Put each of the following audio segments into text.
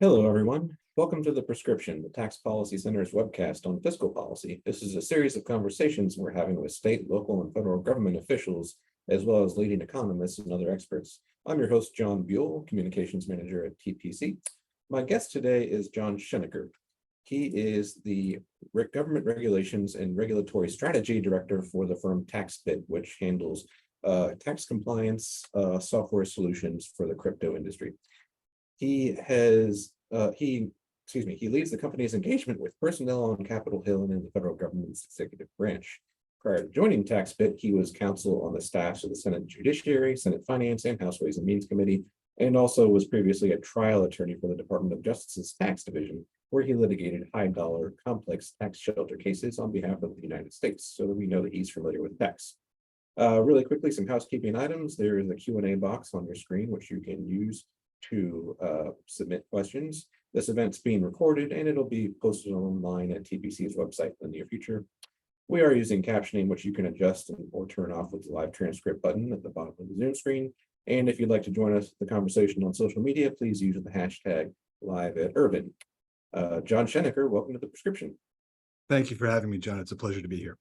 Hello, everyone. Welcome to The Prescription, the Tax Policy Center's webcast on fiscal policy. This is a series of conversations we're having with state, local, and federal government officials, as well as leading economists and other experts. I'm your host, John Buell, Communications Manager at TPC. My guest today is John Schoenecker. He is the Government Regulations and Regulatory Strategy Director for the firm TaxBit, which handles tax compliance software solutions for the crypto industry. He leads the company's engagement with personnel on Capitol Hill and in the federal government's executive branch. Prior to joining TaxBit, he was counsel on the staffs of the Senate Judiciary, Senate Finance, and House Ways and Means Committee, and also was previously a trial attorney for the Department of Justice's Tax Division, where he litigated high-dollar, complex tax shelter cases on behalf of the United States, so that we know that he's familiar with tax. Really quickly, some housekeeping items. There is a Q&A box on your screen, which you can use to submit questions. This event's being recorded and it'll be posted online at TPC's website in the near future. We are using captioning, which you can adjust or turn off with the live transcript button at the bottom of the Zoom screen. And if you'd like to join us in the conversation on social media, please use the hashtag #LiveAtUrban. John Schoenecker, welcome to The Prescription. Thank you for having me, John. It's a pleasure to be here.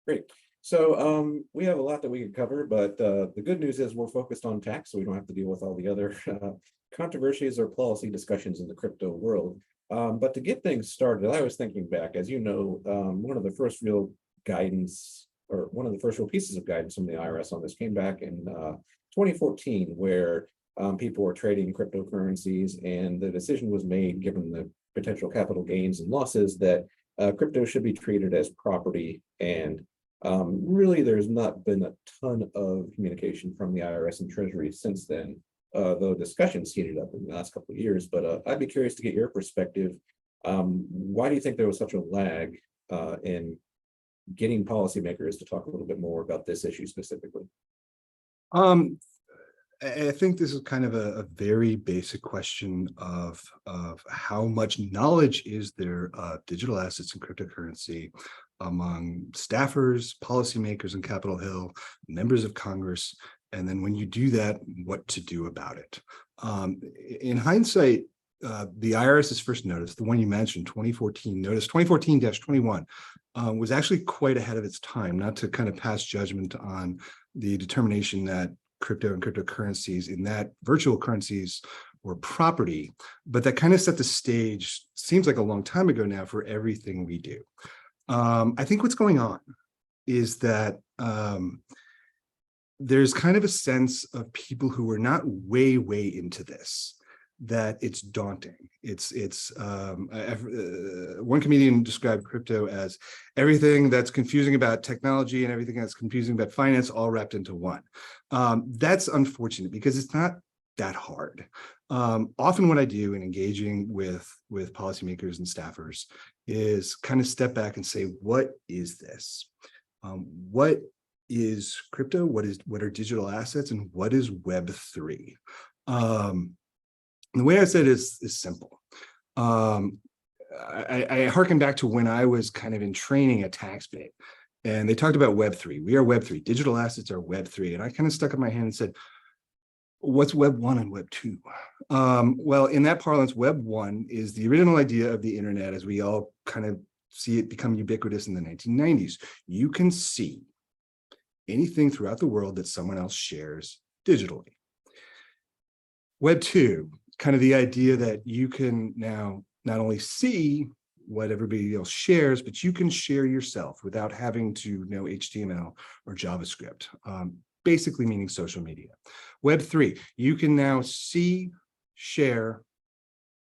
Great. So we have a lot that we could cover, but the good news is we're focused on tax, so we don't have to deal with all the other controversies or policy discussions in the crypto world. But to get things started, I was thinking back, as you know, one of the first real pieces of guidance from the IRS on this came back in 2014, where people were trading cryptocurrencies, and the decision was made, given the potential capital gains and losses, that crypto should be treated as property. And really, there's not been a ton of communication from the IRS and Treasury since then, though discussions heated up in the last couple of years. But I'd be curious to get your perspective. Why do you think there was such a lag in getting policymakers to talk a little bit more about this issue specifically? I think this is kind of a very basic question of how much knowledge is there of digital assets and cryptocurrency among staffers, policymakers in Capitol Hill, members of Congress, and then when you do that, what to do about it. In hindsight, the IRS's first notice, the one you mentioned, 2014 notice, 2014-21, was actually quite ahead of its time, not to kind of pass judgment on the determination that crypto and cryptocurrencies, in that virtual currencies, were property, but that kind of set the stage, seems like a long time ago now, for everything we do. I think what's going on is that there's kind of a sense of people who are not way into this, that it's daunting. One comedian described crypto as everything that's confusing about technology and everything that's confusing about finance all wrapped into one. That's unfortunate because it's not that hard. Often what I do in engaging with policymakers and staffers is kind of step back and say, what is this? What is crypto? What are digital assets? And what is Web3? The way I said it is simple. I hearken back to when I was kind of in training at TaxBit, and they talked about Web3. We are Web3. Digital assets are Web3. And I kind of stuck up my hand and said, what's Web1 and Web2? Well, in that parlance, Web1 is the original idea of the internet as we all kind of see it become ubiquitous in the 1990s. You can see anything throughout the world that someone else shares digitally. Web2, kind of the idea that you can now not only see what everybody else shares, but you can share yourself without having to know HTML or JavaScript, basically meaning social media. Web3, you can now see, share,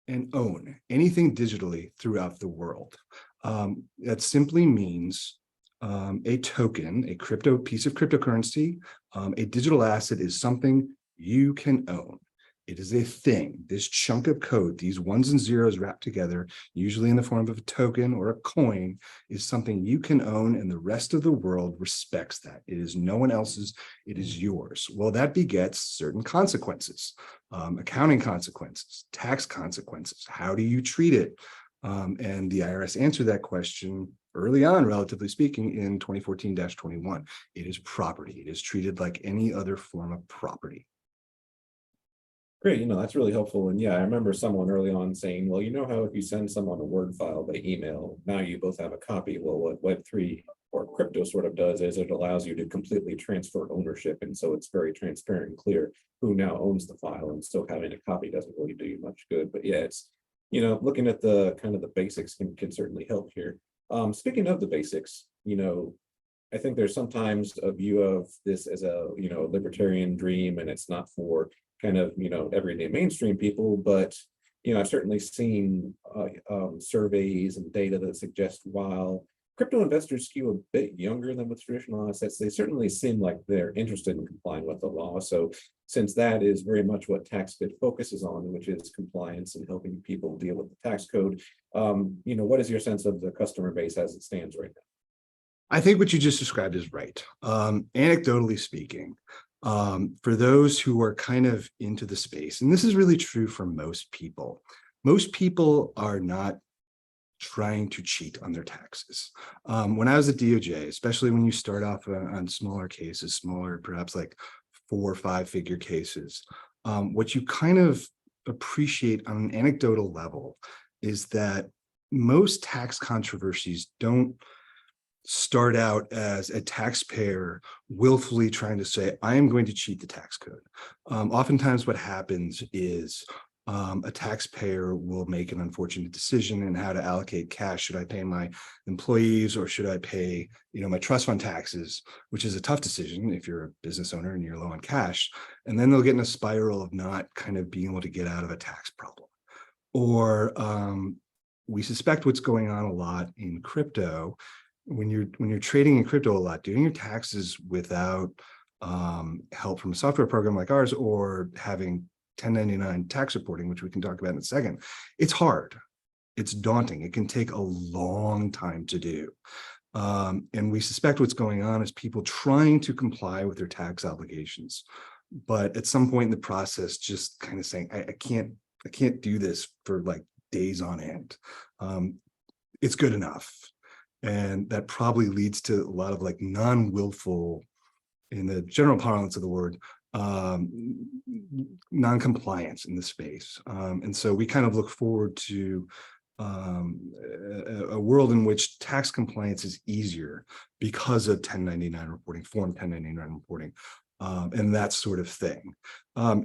and own anything digitally throughout the world. That simply means a token, a piece of cryptocurrency, a digital asset is something you can own. It is a thing. This chunk of code, these ones and zeros wrapped together, usually in the form of a token or a coin, is something you can own, and the rest of the world respects that. It is no one else's, it is yours. Well, that begets certain consequences, accounting consequences, tax consequences. How do you treat it? And the IRS answered that question early on, relatively speaking, in 2014-21. It is property. It is treated like any other form of property. Great, that's really helpful. And yeah, I remember someone early on saying, well, you know how if you send someone a Word file by email, now you both have a copy. Well, what Web3 or crypto sort of does is it allows you to completely transfer ownership. And so it's very transparent and clear who now owns the file. And so having a copy doesn't really do you much good. But yeah, it's, looking at the kind of the basics can certainly help here. Speaking of the basics, I think there's sometimes a view of this as a, libertarian dream, and it's not for kind of, everyday mainstream people, but, I've certainly seen surveys and data that suggest while crypto investors skew a bit younger than with traditional assets, they certainly seem like they're interested in complying with the law. So since that is very much what TaxBit focuses on, which is compliance and helping people deal with the tax code, what is your sense of the customer base as it stands right now? I think what you just described is right. Anecdotally speaking, for those who are kind of into the space, and this is really true for most people are not trying to cheat on their taxes. When I was at DOJ, especially when you start off on smaller cases, smaller, perhaps like 4 or 5 figure cases, what you kind of appreciate on an anecdotal level is that most tax controversies don't start out as a taxpayer willfully trying to say, I am going to cheat the tax code. Oftentimes what happens is a taxpayer will make an unfortunate decision in how to allocate cash. Should I pay my employees or should I pay, my trust fund taxes, which is a tough decision if you're a business owner and you're low on cash. And then they'll get in a spiral of not kind of being able to get out of a tax problem. Or we suspect what's going on a lot in crypto when you're trading in crypto a lot, doing your taxes without help from a software program like ours, or having 1099 tax reporting, which we can talk about in a second, it's hard. It's daunting. It can take a long time to do. And we suspect what's going on is people trying to comply with their tax obligations, but at some point in the process, just kind of saying, I can't do this for like days on end. It's good enough. And that probably leads to a lot of like non-willful, in the general parlance of the word, non-compliance in the space. And so we kind of look forward to a world in which tax compliance is easier because of 1099 reporting, Form 1099 reporting, and that sort of thing.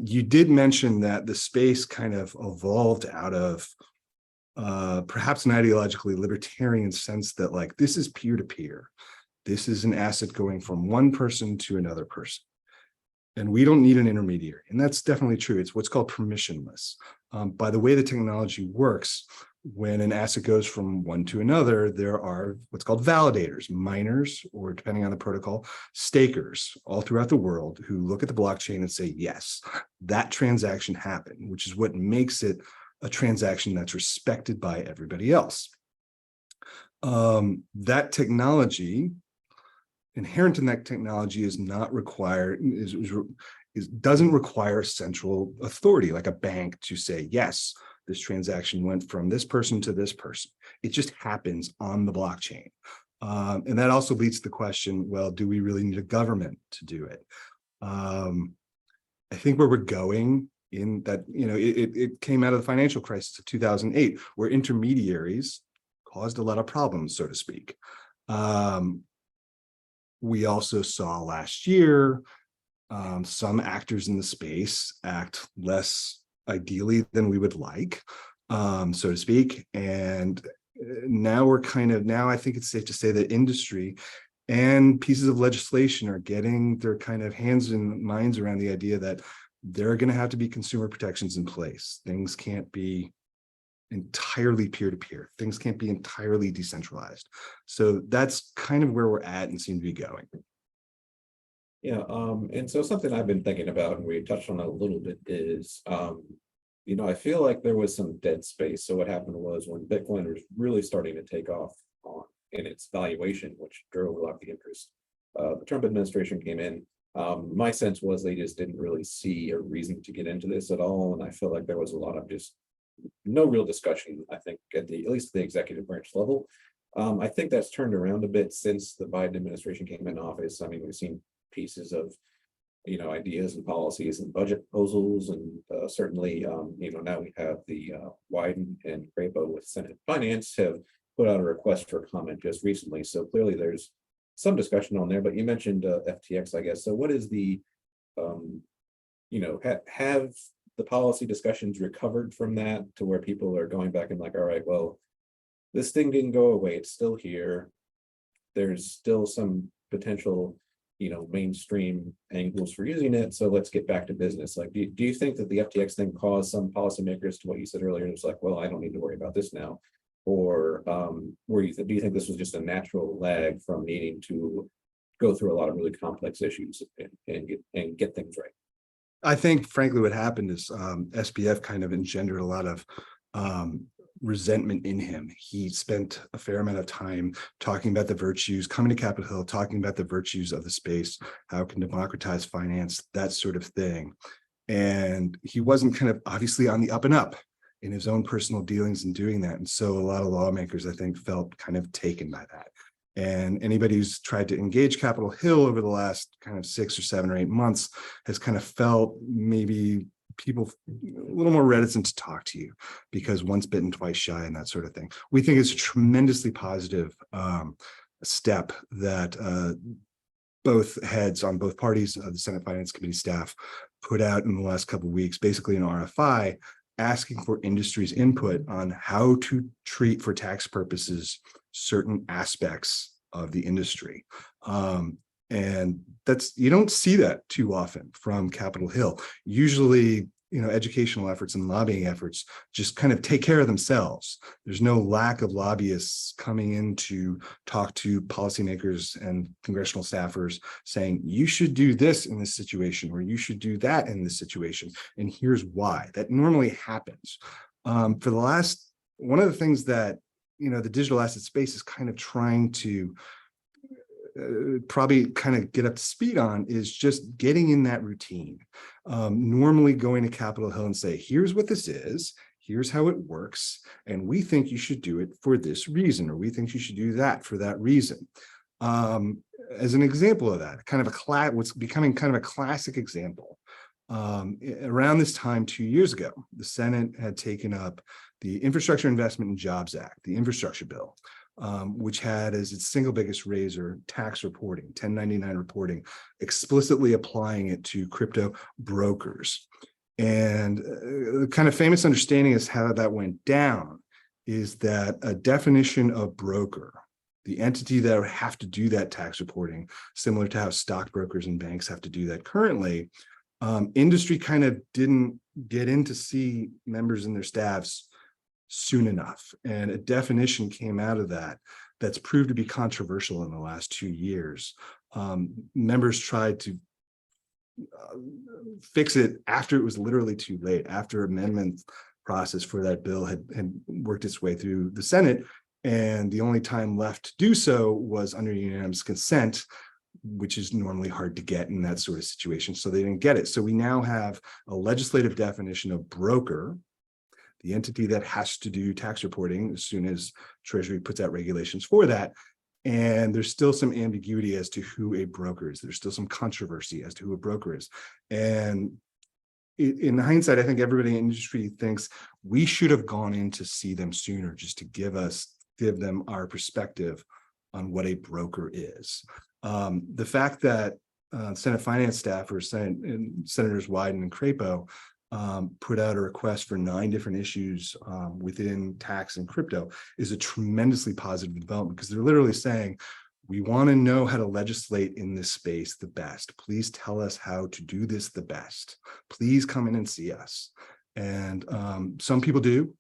You did mention that the space kind of evolved out of perhaps an ideologically libertarian sense that like this is peer-to-peer. This is an asset going from one person to another person. And we don't need an intermediary. And that's definitely true. It's what's called permissionless. By the way the technology works, when an asset goes from one to another, there are what's called validators, miners, or depending on the protocol, stakers all throughout the world who look at the blockchain and say, yes, that transaction happened, which is what makes it a transaction that's respected by everybody else. That technology, inherent in that technology, is not required, doesn't require central authority like a bank to say, yes, this transaction went from this person to this person. It just happens on the blockchain. And that also leads to the question, well, do we really need a government to do it? I think where we're going in that, it came out of the financial crisis of 2008, where intermediaries caused a lot of problems, so to speak. We also saw last year some actors in the space act less ideally than we would like, so to speak. And now I think it's safe to say that industry and pieces of legislation are getting their kind of hands and minds around the idea that there are going to have to be consumer protections in place. Things can't be entirely peer-to-peer. Things can't be entirely decentralized. So that's kind of where we're at and seem to be going. Yeah, and so something I've been thinking about, and we touched on it a little bit, is I feel like there was some dead space. So what happened was when Bitcoin was really starting to take off in its valuation, which drove a lot of the interest, the Trump administration came in. My sense was they just didn't really see a reason to get into this at all. And I feel like there was a lot of just no real discussion, I think, at least the executive branch level. I think that's turned around a bit since the Biden administration came in office. I mean, we've seen pieces of ideas and policies and budget proposals, and certainly, now we have the Wyden and Crapo with Senate Finance have put out a request for comment just recently. So clearly there's some discussion on there, but you mentioned FTX, I guess. So what is the, have the policy discussions recovered from that to where people are going back and like, all right, well, this thing didn't go away, it's still here. There's still some potential, mainstream angles for using it. So let's get back to business. Like, do you think that the FTX thing caused some policymakers to what you said earlier? It was like, well, I don't need to worry about this now. Or do you think this was just a natural lag from needing to go through a lot of really complex issues and get things right? I think, frankly, what happened is SBF kind of engendered a lot of resentment in him. He spent a fair amount of time talking about the virtues, coming to Capitol Hill, talking about the virtues of the space, how it can democratize finance, that sort of thing. And he wasn't kind of obviously on the up and up in his own personal dealings in doing that. And so a lot of lawmakers, I think, felt kind of taken by that. And anybody who's tried to engage Capitol Hill over the last kind of 6 or 7 or 8 months has kind of felt maybe people a little more reticent to talk to you because once bitten, twice shy, and that sort of thing. We think it's a tremendously positive step that both heads on both parties of the Senate Finance Committee staff put out in the last couple of weeks, basically an RFI asking for industry's input on how to treat for tax purposes certain aspects of the industry. And you don't see that too often from Capitol Hill. Usually, educational efforts and lobbying efforts just kind of take care of themselves. There's no lack of lobbyists coming in to talk to policymakers and congressional staffers saying, you should do this in this situation, or you should do that in this situation. And here's why. That normally happens. One of the things that, the digital asset space is kind of trying to probably kind of get up to speed on is just getting in that routine. Normally going to Capitol Hill and say, here's what this is, here's how it works, and we think you should do it for this reason, or we think you should do that for that reason. As an example of that, what's becoming kind of a classic example, around this time 2 years ago, the Senate had taken up the Infrastructure Investment and Jobs Act, the infrastructure bill, which had as its single biggest razor tax reporting, 1099 reporting, explicitly applying it to crypto brokers. And the kind of famous understanding is how that went down is that a definition of broker, the entity that would have to do that tax reporting, similar to how stockbrokers and banks have to do that currently, industry kind of didn't get in to see members and their staffs soon enough. And a definition came out of that's proved to be controversial in the last 2 years. Members tried to fix it after it was literally too late, after amendment process for that bill had worked its way through the Senate. And the only time left to do so was under unanimous consent, which is normally hard to get in that sort of situation. So they didn't get it. So we now have a legislative definition of broker, the entity that has to do tax reporting as soon as Treasury puts out regulations for that. And there's still some ambiguity as to who a broker is. There's still some controversy as to who a broker is. And in hindsight, I think everybody in the industry thinks we should have gone in to see them sooner, just to give them our perspective on what a broker is. The fact that Senate Finance staffers, Senators Wyden and Crapo, put out a request for 9 different issues within tax and crypto is a tremendously positive development, because they're literally saying, we want to know how to legislate in this space the best. Please tell us how to do this the best. Please come in and see us. And some people do,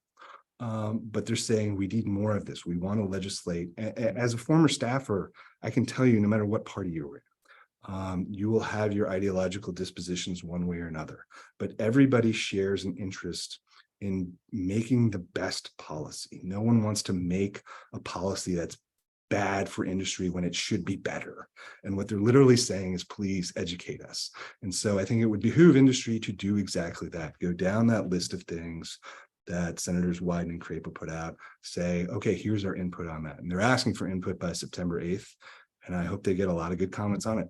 but they're saying we need more of this. We want to legislate. As a former staffer, I can tell you, no matter what party you're in, you will have your ideological dispositions one way or another, but everybody shares an interest in making the best policy. No one wants to make a policy that's bad for industry when it should be better. And what they're literally saying is, please educate us. And so I think it would behoove industry to do exactly that, go down that list of things that Senators Wyden and Crapo put out, say, okay, here's our input on that. And they're asking for input by September 8th. And I hope they get a lot of good comments on it.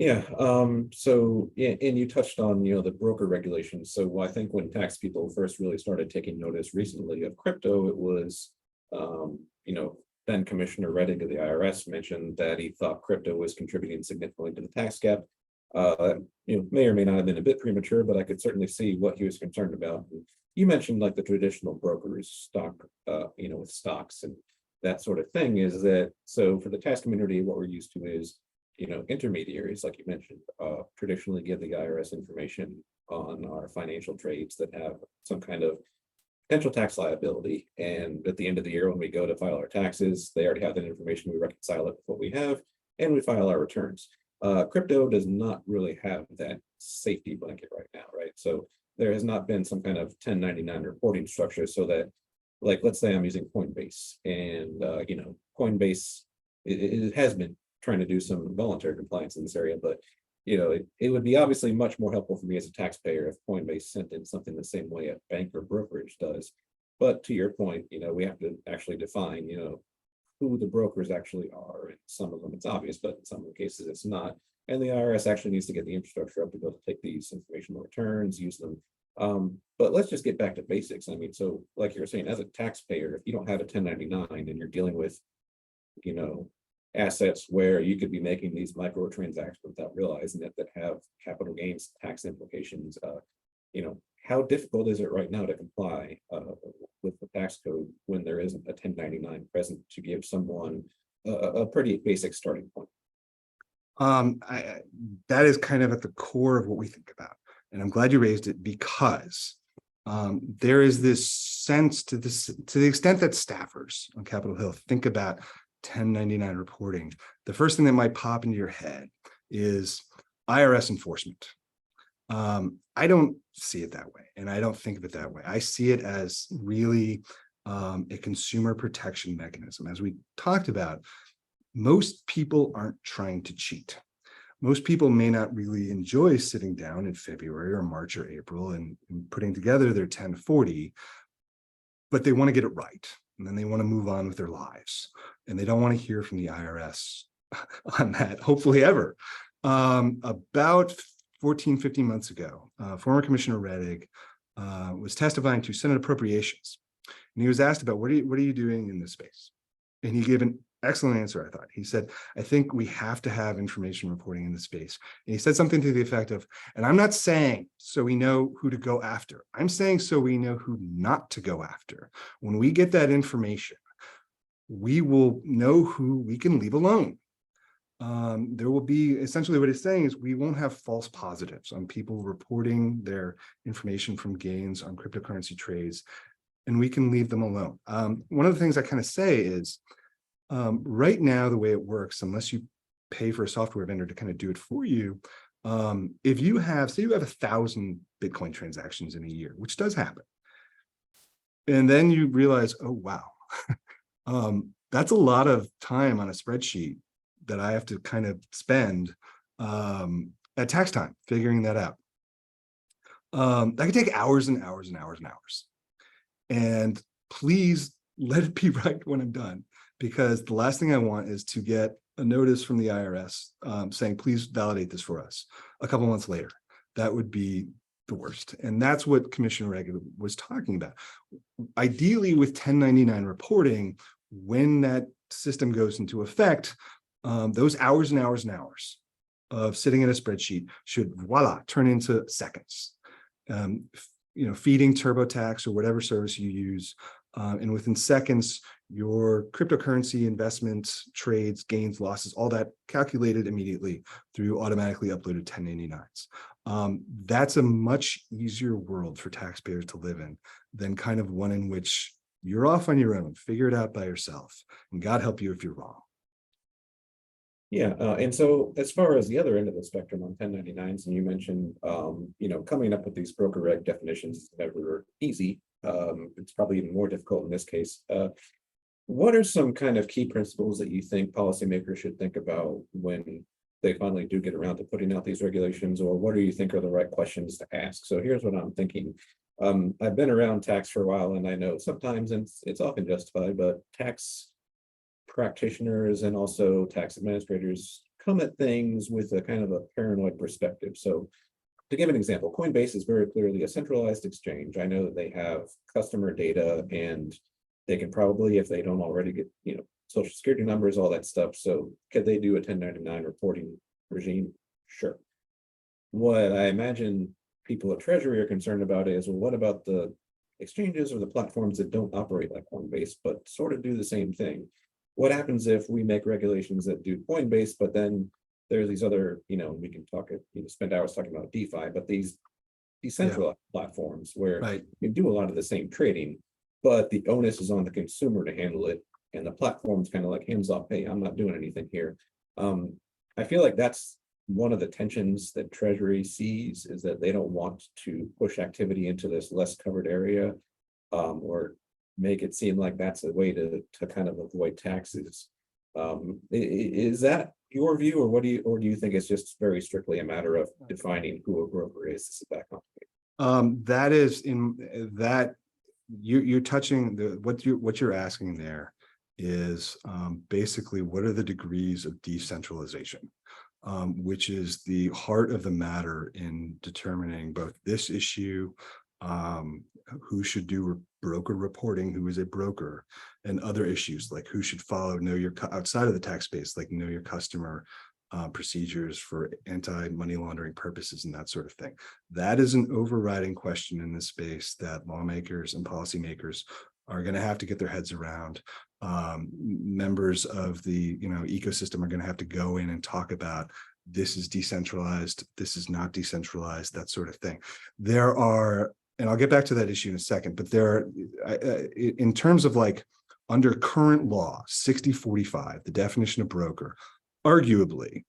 Yeah, and you touched on, the broker regulations. So I think when tax people first really started taking notice recently of crypto, it was, then Commissioner Reddick of the IRS mentioned that he thought crypto was contributing significantly to the tax gap. May or may not have been a bit premature, but I could certainly see what he was concerned about. And you mentioned like the traditional brokers stock, with stocks and that sort of thing is that, so for the tax community, what we're used to is intermediaries, like you mentioned, traditionally give the IRS information on our financial trades that have some kind of potential tax liability. And at the end of the year, when we go to file our taxes, they already have that information. We reconcile it with what we have, and we file our returns. Crypto does not really have that safety blanket right now, right? So there has not been some kind of 1099 reporting structure so that, like, let's say I'm using Coinbase, and Coinbase, it has been trying to do some voluntary compliance in this area, but it would be obviously much more helpful for me as a taxpayer if Coinbase sent in something the same way a bank or brokerage does. But to your point, we have to actually define, who the brokers actually are. And some of them it's obvious, but in some of the cases it's not. And the IRS actually needs to get the infrastructure up to be able to take these informational returns, use them. But let's just get back to basics. I mean, so like you were saying, as a taxpayer, if you don't have a 1099 and you're dealing with, you know, assets where you could be making these micro transactions without realizing it that have capital gains tax implications, how difficult is it right now to comply with the tax code when there isn't a 1099 present to give someone a pretty basic starting point? That is kind of at the core of what we think about. And I'm glad you raised it because there is this sense to the extent that staffers on Capitol Hill think about 1099 reporting, the first thing that might pop into your head is IRS enforcement. I don't see it that way, and I don't think of it that way. I see it as really a consumer protection mechanism. As we talked about, most people aren't trying to cheat. Most people may not really enjoy sitting down in February or March or April and putting together their 1040, but they want to get it right. And then they want to move on with their lives. And they don't want to hear from the IRS on that, hopefully ever. About 14, 15 months ago, former Commissioner Reddick was testifying to Senate Appropriations. And he was asked about what are you doing in this space? And he gave an excellent answer, I thought. He said, I think we have to have information reporting in this space. And he said something to the effect of, and I'm not saying so we know who to go after. I'm saying so we know who not to go after. When we get that information, we will know who we can leave alone. There will be, essentially what it's saying is we won't have false positives on people reporting their information from gains on cryptocurrency trades, and we can leave them alone. One of the things I kind of say is, right now, the way it works, unless you pay for a software vendor to kind of do it for you, if you have, say you have 1,000 Bitcoin transactions in a year, which does happen, and then you realize, oh, wow, that's a lot of time on a spreadsheet that I have to kind of spend at tax time figuring that out. That could take hours and hours and hours and hours. And please let it be right when I'm done, because the last thing I want is to get a notice from the IRS saying, please validate this for us a couple months later. That would be the worst. And that's what Commissioner Reagan was talking about. Ideally, with 1099 reporting, when that system goes into effect, those hours and hours and hours of sitting in a spreadsheet should, voila, turn into seconds. Feeding TurboTax or whatever service you use, and within seconds, your cryptocurrency investments, trades, gains, losses, all that calculated immediately through automatically uploaded 1099s. That's a much easier world for taxpayers to live in than kind of one in which you're off on your own, figure it out by yourself, and God help you if you're wrong. Yeah, and so as far as the other end of the spectrum on 1099s, and you mentioned, coming up with these broker reg definitions is never easy. It's probably even more difficult in this case. What are some kind of key principles that you think policymakers should think about when they finally do get around to putting out these regulations, or what do you think are the right questions to ask? So here's what I'm thinking. I've been around tax for a while, and I know sometimes, and it's often justified, but tax practitioners and also tax administrators come at things with a kind of a paranoid perspective. So to give an example, Coinbase is very clearly a centralized exchange. I know that they have customer data and they can probably, if they don't already get, social security numbers, all that stuff. So could they do a 1099 reporting regime? Sure. What I imagine people at Treasury are concerned about is, well, what about the exchanges or the platforms that don't operate like Coinbase, but sort of do the same thing? What happens if we make regulations that do Coinbase, but then there's these other, we can talk, spend hours talking about DeFi, but these decentralized platforms where Right. you do a lot of the same trading, but the onus is on the consumer to handle it. And the platform's kind of like hands off, hey, I'm not doing anything here. I feel like that's one of the tensions that Treasury sees, is that they don't want to push activity into this less covered area, or make it seem like that's a way to kind of avoid taxes. Is that your view, or do you think it's just very strictly a matter of defining who a broker is? This is that complicated. That is in that you're touching what you're asking there is basically what are the degrees of decentralization, which is the heart of the matter in determining both this issue, who should do broker reporting, who is a broker, and other issues like who should follow outside of the tax space, like know your customer procedures for anti-money laundering purposes and that sort of thing. That is an overriding question in this space that lawmakers and policymakers are going to have to get their heads around. Members of the ecosystem are going to have to go in and talk about this is decentralized, this is not decentralized, that sort of thing. There are, and I'll get back to that issue in a second, but there are, in terms of like under current law, 6045, the definition of broker, arguably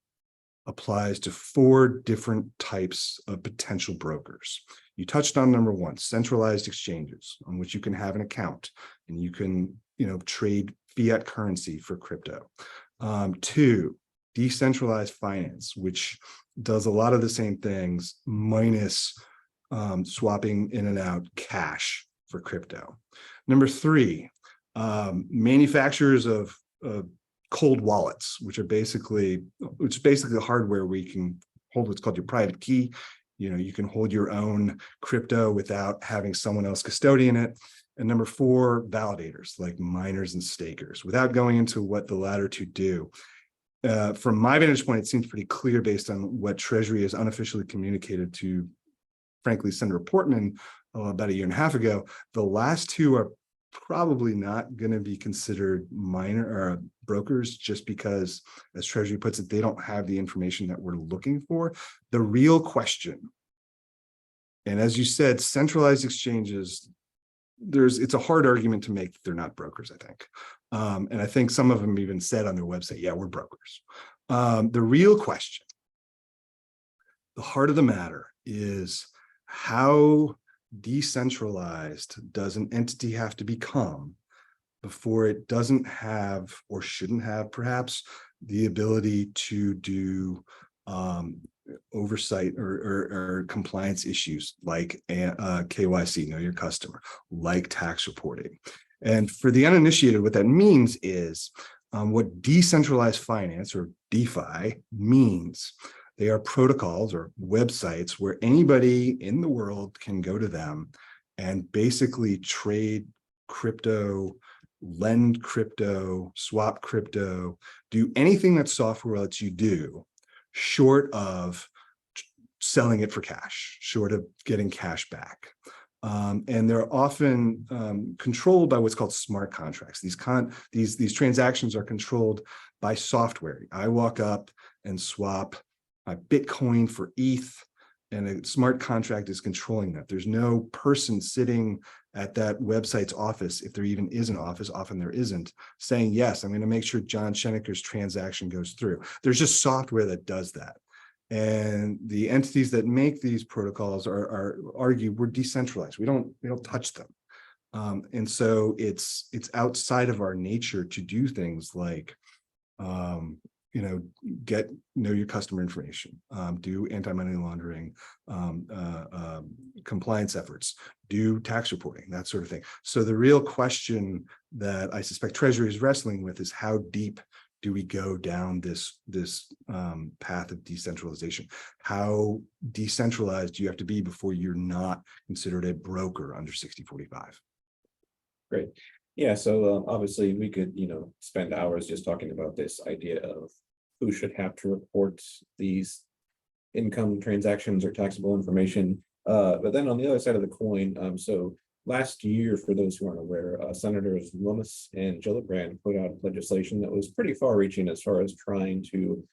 applies to 4 different types of potential brokers. You touched on number 1, centralized exchanges on which you can have an account and you can, trade fiat currency for crypto. 2, decentralized finance, which does a lot of the same things minus swapping in and out cash for crypto. Number 3, manufacturers of cold wallets, which is basically the hardware where you can hold what's called your private key. You can hold your own crypto without having someone else custodian it. And number 4, validators like miners and stakers. Without going into what the latter two do, from my vantage point, it seems pretty clear based on what Treasury has unofficially communicated to, frankly, Senator Portman about a year and a half ago. The last 2 are probably not going to be considered minor or brokers, just because, as Treasury puts it, they don't have the information that we're looking for. The real question, and as you said, centralized exchanges, it's a hard argument to make that they're not brokers, I think. And I think some of them even said on their website, yeah, we're brokers. The real question, the heart of the matter, is how decentralized does an entity have to become before it doesn't have, or shouldn't have perhaps, the ability to do oversight or compliance issues like KYC, know your customer, like tax reporting. And for the uninitiated, what that means is what decentralized finance, or DeFi, means. They are protocols or websites where anybody in the world can go to them and basically trade crypto, lend crypto, swap crypto, do anything that software lets you do, short of selling it for cash, short of getting cash back. And they're often controlled by what's called smart contracts. These transactions are controlled by software. I walk up and swap my Bitcoin for ETH, and a smart contract is controlling that. There's no person sitting at that website's office, if there even is an office, often there isn't, saying, yes, I'm going to make sure John Schoenecker's transaction goes through. There's just software that does that. And the entities that make these protocols argue we're decentralized. We don't touch them. And so it's outside of our nature to do things like know your customer information, do anti-money laundering, compliance efforts, do tax reporting, that sort of thing. So the real question that I suspect Treasury is wrestling with is how deep do we go down this path of decentralization? How decentralized do you have to be before you're not considered a broker under 6045? Great. Yeah, so obviously we could, spend hours just talking about this idea of who should have to report these income transactions or taxable information. But then on the other side of the coin, so last year, for those who aren't aware, Senators Lummis and Gillibrand put out legislation that was pretty far-reaching as far as trying to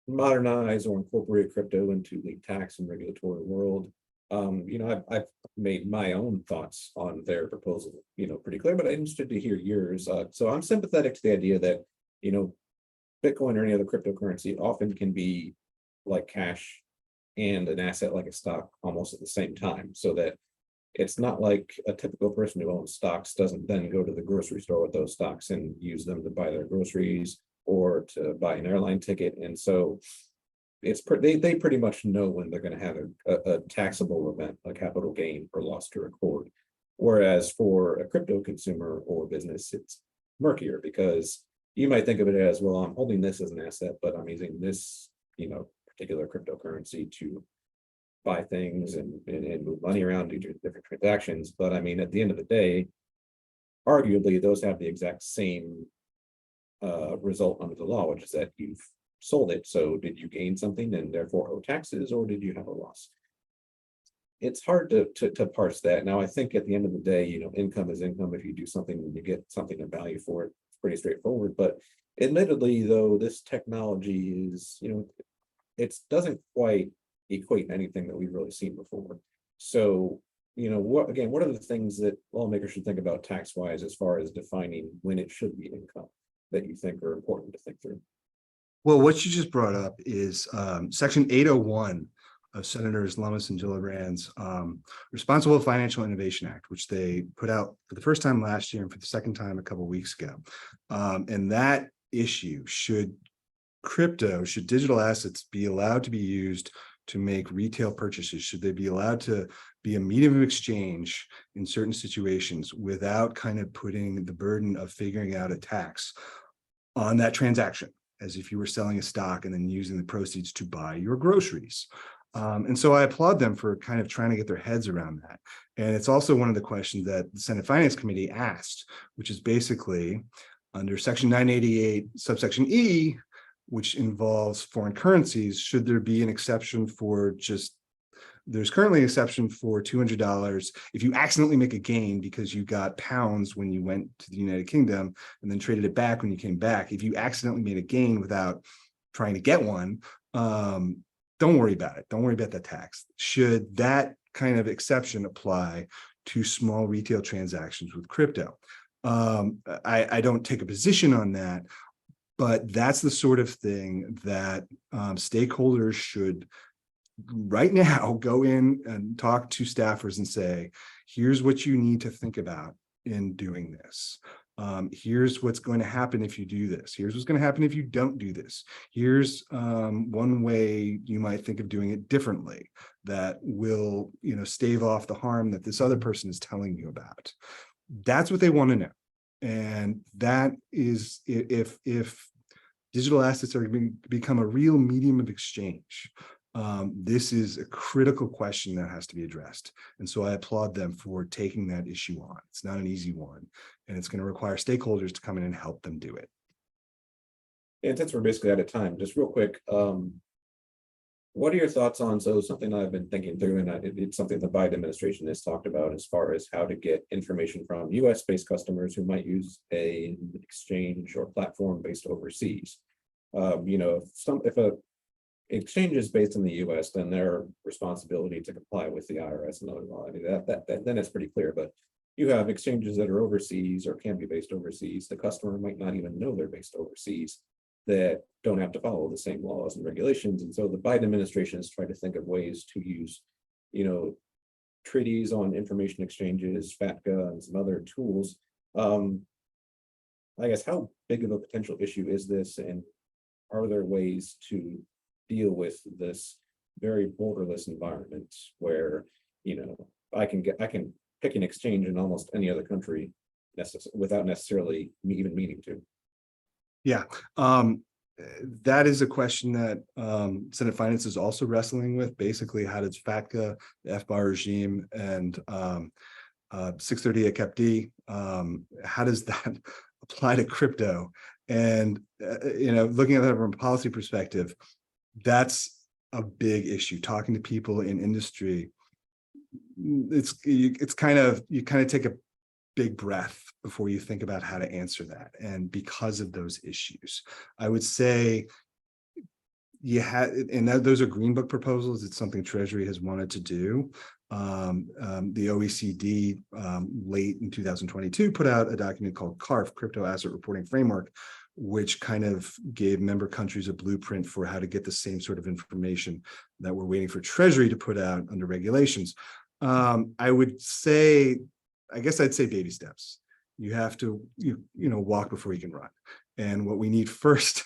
modernize or incorporate crypto into the tax and regulatory world. I've made my own thoughts on their proposal, pretty clear, but I'm interested to hear yours. So I'm sympathetic to the idea that, Bitcoin or any other cryptocurrency often can be like cash and an asset like a stock almost at the same time, so that it's not like a typical person who owns stocks doesn't then go to the grocery store with those stocks and use them to buy their groceries or to buy an airline ticket. And so they pretty much know when they're going to have a taxable event, a capital gain or loss to record. Whereas for a crypto consumer or business, it's murkier, because you might think of it as, well, I'm holding this as an asset, but I'm using this, particular cryptocurrency to buy things and move money around, do different transactions. But I mean, at the end of the day, arguably those have the exact same result under the law, which is that you've sold it. So did you gain something and therefore owe taxes, or did you have a loss? It's hard to parse that. Now, I think at the end of the day, income is income. If you do something and you get something of value for it, it's pretty straightforward. But admittedly, though, this technology is, it doesn't quite equate anything that we've really seen before. So, what are the things that lawmakers should think about tax-wise as far as defining when it should be income that you think are important to think through? Well, what you just brought up is Section 801 of Senators Lummis and Gillibrand's Responsible Financial Innovation Act, which they put out for the first time last year and for the second time a couple of weeks ago. And that issue, should digital assets be allowed to be used to make retail purchases? Should they be allowed to be a medium of exchange in certain situations without kind of putting the burden of figuring out a tax on that transaction, as if you were selling a stock and then using the proceeds to buy your groceries? And so I applaud them for kind of trying to get their heads around that. And it's also one of the questions that the Senate Finance Committee asked, which is basically under Section 988, subsection E, which involves foreign currencies, should there be an exception for there's currently an exception for $200 if you accidentally make a gain because you got pounds when you went to the United Kingdom and then traded it back when you came back. If you accidentally made a gain without trying to get one, don't worry about it. Don't worry about that tax. Should that kind of exception apply to small retail transactions with crypto? I don't take a position on that, but that's the sort of thing that stakeholders should right now go in and talk to staffers and say, here's what you need to think about in doing this. Here's what's going to happen if you do this. Here's what's going to happen if you don't do this. Here's one way you might think of doing it differently that will, stave off the harm that this other person is telling you about. That's what they want to know. And that is, if digital assets are going to become a real medium of exchange, this is a critical question that has to be addressed. And so I applaud them for taking that issue on. It's not an easy one, and it's going to require stakeholders to come in and help them do it. And since we're basically out of time, just real quick, what are your thoughts on, so something I've been thinking through, and it's something the Biden administration has talked about as far as how to get information from US-based customers who might use an exchange or platform based overseas. If a exchange is based in the US, then their responsibility to comply with the IRS and other law, I mean, then it's pretty clear. But you have exchanges that are overseas or can be based overseas. The customer might not even know they're based overseas, that don't have to follow the same laws and regulations. And so the Biden administration has tried to think of ways to use, treaties on information exchanges, FATCA, and some other tools. I guess, how big of a potential issue is this, and are there ways to deal with this very borderless environment where, I can pick an exchange in almost any other country without necessarily even meaning to? Yeah, that is a question that Senate Finance is also wrestling with. Basically, how does FATCA, the FBAR regime, and 630 at Cap D, how does that apply to crypto? And looking at that from a policy perspective, that's a big issue. Talking to people in industry, it's kind of, you kind of take a big breath before you think about how to answer that. And because of those issues, I would say those are Green Book proposals. It's something Treasury has wanted to do. The OECD late in 2022 put out a document called CARF, Crypto Asset Reporting Framework, which kind of gave member countries a blueprint for how to get the same sort of information that we're waiting for Treasury to put out under regulations. I would say, I guess I'd say baby steps. You have to, walk before you can run. And what we need first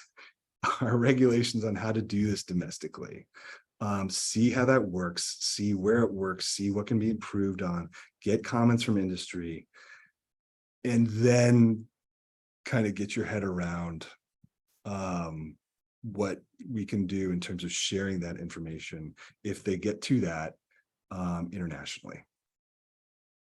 are regulations on how to do this domestically. See how that works, see where it works, see what can be improved on, get comments from industry, and then kind of get your head around what we can do in terms of sharing that information if they get to that internationally.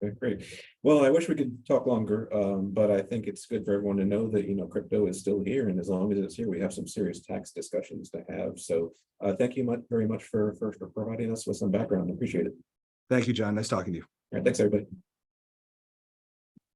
Okay, great. Well, I wish we could talk longer, but I think it's good for everyone to know that, crypto is still here. And as long as it's here, we have some serious tax discussions to have. So thank you very much for providing us with some background. Appreciate it. Thank you, John. Nice talking to you. All right, thanks, everybody.